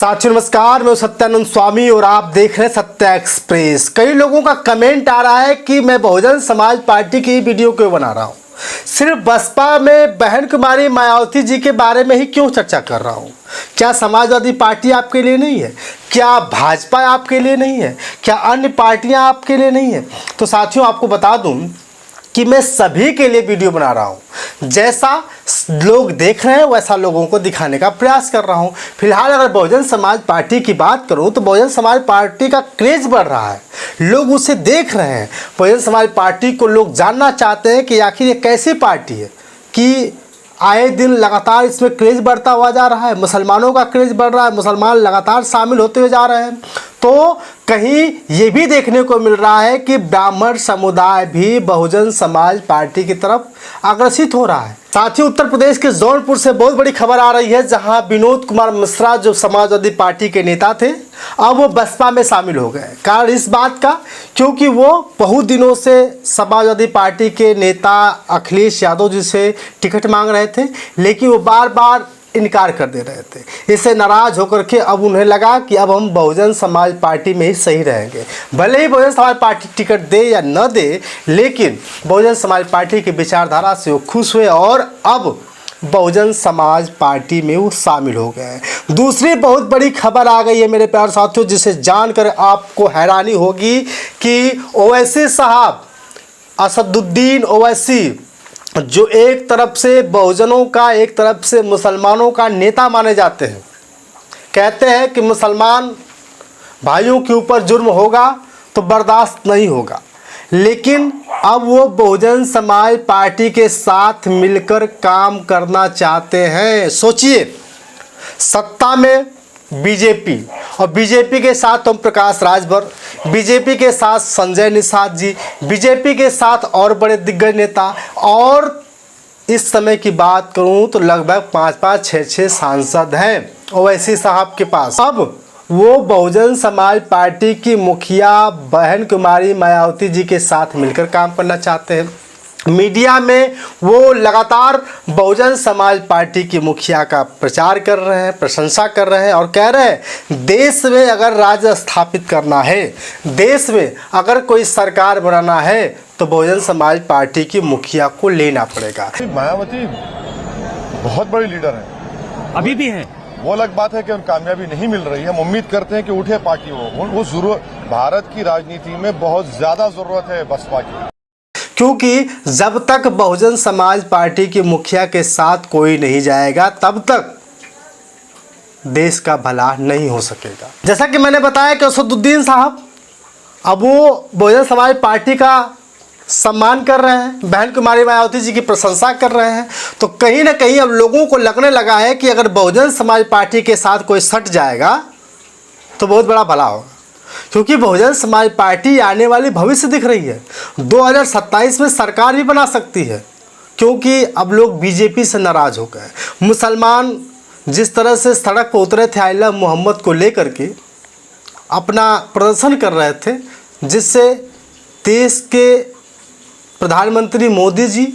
साथियों नमस्कार, मैं सत्यानंद स्वामी और आप देख रहे हैं सत्या एक्सप्रेस। कई लोगों का कमेंट आ रहा है कि मैं बहुजन समाज पार्टी की वीडियो क्यों बना रहा हूं, सिर्फ बसपा में बहन कुमारी मायावती जी के बारे में ही क्यों चर्चा कर रहा हूं। क्या समाजवादी पार्टी आपके लिए नहीं है? क्या भाजपा आपके लिए नहीं है? क्या अन्य पार्टियां आपके लिए नहीं है? तो साथियों आपको बता दूं कि मैं सभी के लिए वीडियो बना रहा हूं। जैसा लोग देख रहे हैं वैसा लोगों को दिखाने का प्रयास कर रहा हूं। फिलहाल अगर बहुजन समाज पार्टी की बात करूं तो बहुजन समाज पार्टी का क्रेज बढ़ रहा है, लोग उसे देख रहे हैं। बहुजन समाज पार्टी को लोग जानना चाहते हैं कि आखिर ये कैसी पार्टी है कि आए दिन लगातार इसमें क्रेज बढ़ता हुआ जा रहा है, मुसलमानों का क्रेज बढ़ रहा है, मुसलमान लगातार शामिल होते हुए जा रहे हैं। तो कहीं ये भी देखने को मिल रहा है कि ब्राह्मण समुदाय भी बहुजन समाज पार्टी की तरफ आकर्षित हो रहा है। साथियों उत्तर प्रदेश के जौनपुर से बहुत बड़ी खबर आ रही है, जहां विनोद कुमार मिश्रा जो समाजवादी पार्टी के नेता थे अब वो बसपा में शामिल हो गए। कारण इस बात का क्योंकि वो बहुत दिनों से समाजवादी पार्टी के नेता अखिलेश यादव जी से टिकट मांग रहे थे, लेकिन वो बार बार इनकार कर दे रहे थे। इससे नाराज होकर के अब उन्हें लगा कि अब हम बहुजन समाज पार्टी में ही सही रहेंगे। भले ही बहुजन समाज पार्टी टिकट दे या न दे, लेकिन बहुजन समाज पार्टी की विचारधारा से वो खुश हुए और अब बहुजन समाज पार्टी में वो शामिल हो गए। दूसरी बहुत बड़ी खबर आ गई है मेरे प्यारे साथियों, जिसे जानकर आपको हैरानी होगी कि ओवैसी साहब, असदुद्दीन ओवैसी, जो एक तरफ से बहुजनों का एक तरफ से मुसलमानों का नेता माने जाते हैं, कहते हैं कि मुसलमान भाइयों के ऊपर जुर्म होगा तो बर्दाश्त नहीं होगा, लेकिन अब वो बहुजन समाज पार्टी के साथ मिलकर काम करना चाहते हैं। सोचिए, सत्ता में बीजेपी और बीजेपी के साथ ओम प्रकाश राजभर, बीजेपी के साथ संजय निषाद जी, बीजेपी के साथ और बड़े दिग्गज नेता, और इस समय की बात करूं तो लगभग 5-5, 6-6 सांसद हैं ओवैसी साहब के पास। अब वो बहुजन समाज पार्टी की मुखिया बहन कुमारी मायावती जी के साथ मिलकर काम करना चाहते हैं। मीडिया में वो लगातार बहुजन समाज पार्टी की मुखिया का प्रचार कर रहे हैं, प्रशंसा कर रहे हैं और कह रहे हैं देश में अगर राज्य स्थापित करना है, देश में अगर कोई सरकार बनाना है तो बहुजन समाज पार्टी की मुखिया को लेना पड़ेगा। मायावती बहुत बड़ी लीडर है, अभी भी है। वो अलग बात है कि उन कामयाबी नहीं मिल रही है। हम उम्मीद करते हैं कि उठे पार्टी वो जरूरत भारत की राजनीति में बहुत ज्यादा जरूरत है बसपा की, क्योंकि जब तक बहुजन समाज पार्टी की मुखिया के साथ कोई नहीं जाएगा तब तक देश का भला नहीं हो सकेगा। जैसा कि मैंने बताया कि असदुद्दीन साहब अब वो बहुजन समाज पार्टी का सम्मान कर रहे हैं, बहन कुमारी मायावती जी की प्रशंसा कर रहे हैं। तो कहीं ना कहीं अब लोगों को लगने लगा है कि अगर बहुजन समाज पार्टी के साथ कोई सट जाएगा तो बहुत बड़ा भला होगा, क्योंकि बहुजन समाज पार्टी आने वाली भविष्य दिख रही है। 2027 में सरकार भी बना सकती है, क्योंकि अब लोग बीजेपी से नाराज हो गए। मुसलमान जिस तरह से सड़क पर उतरे थे आइला मोहम्मद को लेकर के अपना प्रदर्शन कर रहे थे, जिससे देश के प्रधानमंत्री मोदी जी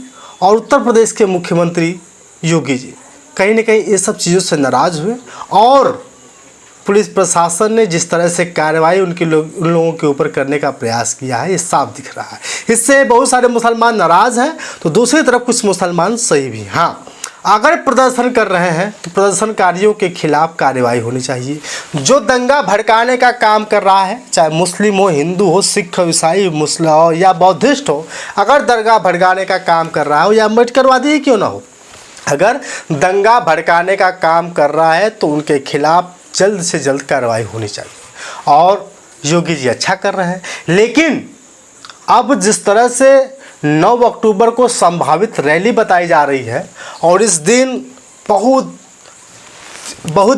और उत्तर प्रदेश के मुख्यमंत्री योगी जी कहीं ना कहीं ये सब चीज़ों से नाराज हुए और पुलिस प्रशासन ने जिस तरह से कार्रवाई उन लोगों के ऊपर करने का प्रयास किया है, ये साफ दिख रहा है। इससे बहुत सारे मुसलमान नाराज़ हैं, तो दूसरी तरफ कुछ मुसलमान सही भी। हाँ, अगर प्रदर्शन कर रहे हैं तो प्रदर्शनकारियों के खिलाफ कार्रवाई होनी चाहिए। जो दंगा भड़काने का काम कर रहा है, चाहे मुस्लिम हो, हिंदू हो, सिख हो, ईसाई मुस्लिम हो या बौद्धिस्ट हो, अगर दंगा भड़काने का काम कर रहा हो या अम्बेडकरवादी ही क्यों ना हो, अगर दंगा भड़काने का काम कर रहा है तो उनके खिलाफ जल्द से जल्द कार्रवाई होनी चाहिए। और योगी जी अच्छा कर रहे हैं, लेकिन अब जिस तरह से 9 अक्टूबर को संभावित रैली बताई जा रही है और इस दिन बहुत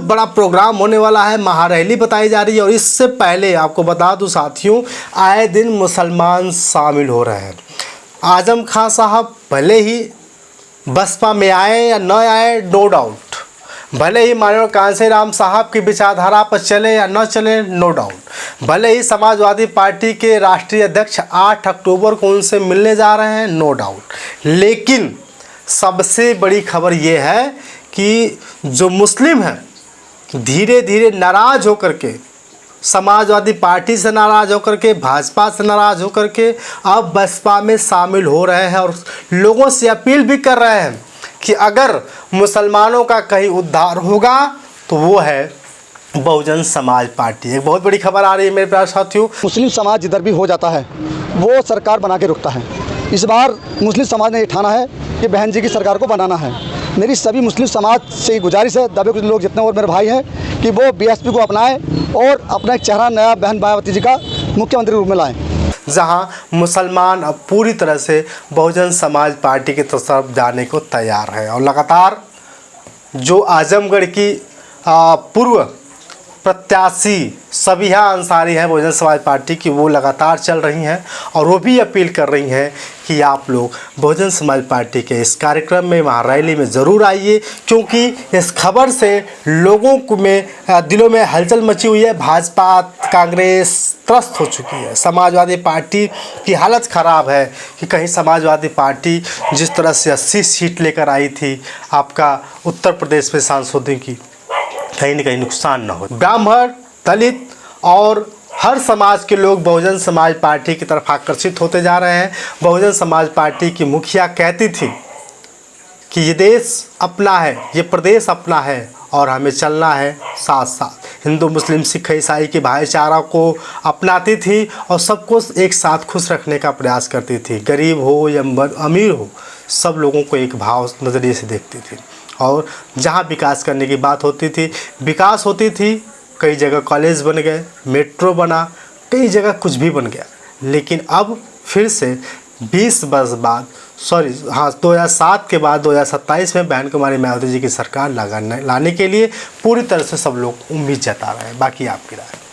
बड़ा प्रोग्राम होने वाला है, महारैली बताई जा रही है, और इससे पहले आपको बता दूं साथियों, आए दिन मुसलमान शामिल हो रहे हैं। आजम खान साहब भले ही बसपा में आए या न आए, नो डाउट, भले ही माननीय कांशीराम साहब की विचारधारा पर चले या न चले, नो डाउट, भले ही समाजवादी पार्टी के राष्ट्रीय अध्यक्ष 8 अक्टूबर को उनसे मिलने जा रहे हैं, नो डाउट, लेकिन सबसे बड़ी खबर ये है कि जो मुस्लिम हैं धीरे धीरे नाराज होकर के, समाजवादी पार्टी से नाराज होकर के, भाजपा से नाराज होकर के अब बसपा में शामिल हो रहे हैं और लोगों से अपील भी कर रहे हैं कि अगर मुसलमानों का कहीं उद्धार होगा तो वो है बहुजन समाज पार्टी। एक बहुत बड़ी खबर आ रही है मेरे प्यारे साथियों। मुस्लिम समाज जिधर भी हो जाता है वो सरकार बना के रुकता है। इस बार मुस्लिम समाज ने ये ठाना है कि बहन जी की सरकार को बनाना है। मेरी सभी मुस्लिम समाज से गुजारिश है, दबे कुछ लोग जितने और मेरे भाई हैं, कि वो बीएसपी को अपनाएं और अपना एक चेहरा नया बहन मायावती जी का मुख्यमंत्री रूप में लाएं। जहां मुसलमान अब पूरी तरह से बहुजन समाज पार्टी की तरफ जाने को तैयार है और लगातार जो आजमगढ़ की पूर्व प्रत्याशी सबिहा अंसारी हैं बहुजन समाज पार्टी की, वो लगातार चल रही हैं और वो भी अपील कर रही हैं कि आप लोग बहुजन समाज पार्टी के इस कार्यक्रम में, वहाँ रैली में ज़रूर आइए, क्योंकि इस खबर से लोगों को में दिलों में हलचल मची हुई है। भाजपा कांग्रेस त्रस्त हो चुकी है, समाजवादी पार्टी की हालत ख़राब है कि कहीं समाजवादी पार्टी जिस तरह से 80 सीट लेकर आई थी आपका उत्तर प्रदेश में सांसदों की, कहीं न कहीं नुकसान न हो। ब्राह्मण, दलित और हर समाज के लोग बहुजन समाज पार्टी की तरफ आकर्षित होते जा रहे हैं। बहुजन समाज पार्टी की मुखिया कहती थी कि ये देश अपना है, ये प्रदेश अपना है और हमें चलना है साथ साथ। हिंदू, मुस्लिम, सिख, ईसाई के भाईचारा को अपनाती थी और सबको एक साथ खुश रखने का प्रयास करती थी। गरीब हो या अमीर हो, सब लोगों को एक भाव नज़रिए से देखती थी और जहाँ विकास करने की बात होती थी, विकास होती थी। कई जगह कॉलेज बन गए, मेट्रो बना, कई जगह कुछ भी बन गया। लेकिन अब फिर से 20 वर्ष बाद 2007 के बाद 2027 में बहन कुमारी मायावती जी की सरकार लाने के लिए पूरी तरह से सब लोग उम्मीद जता रहे हैं। बाकी आपकी राय।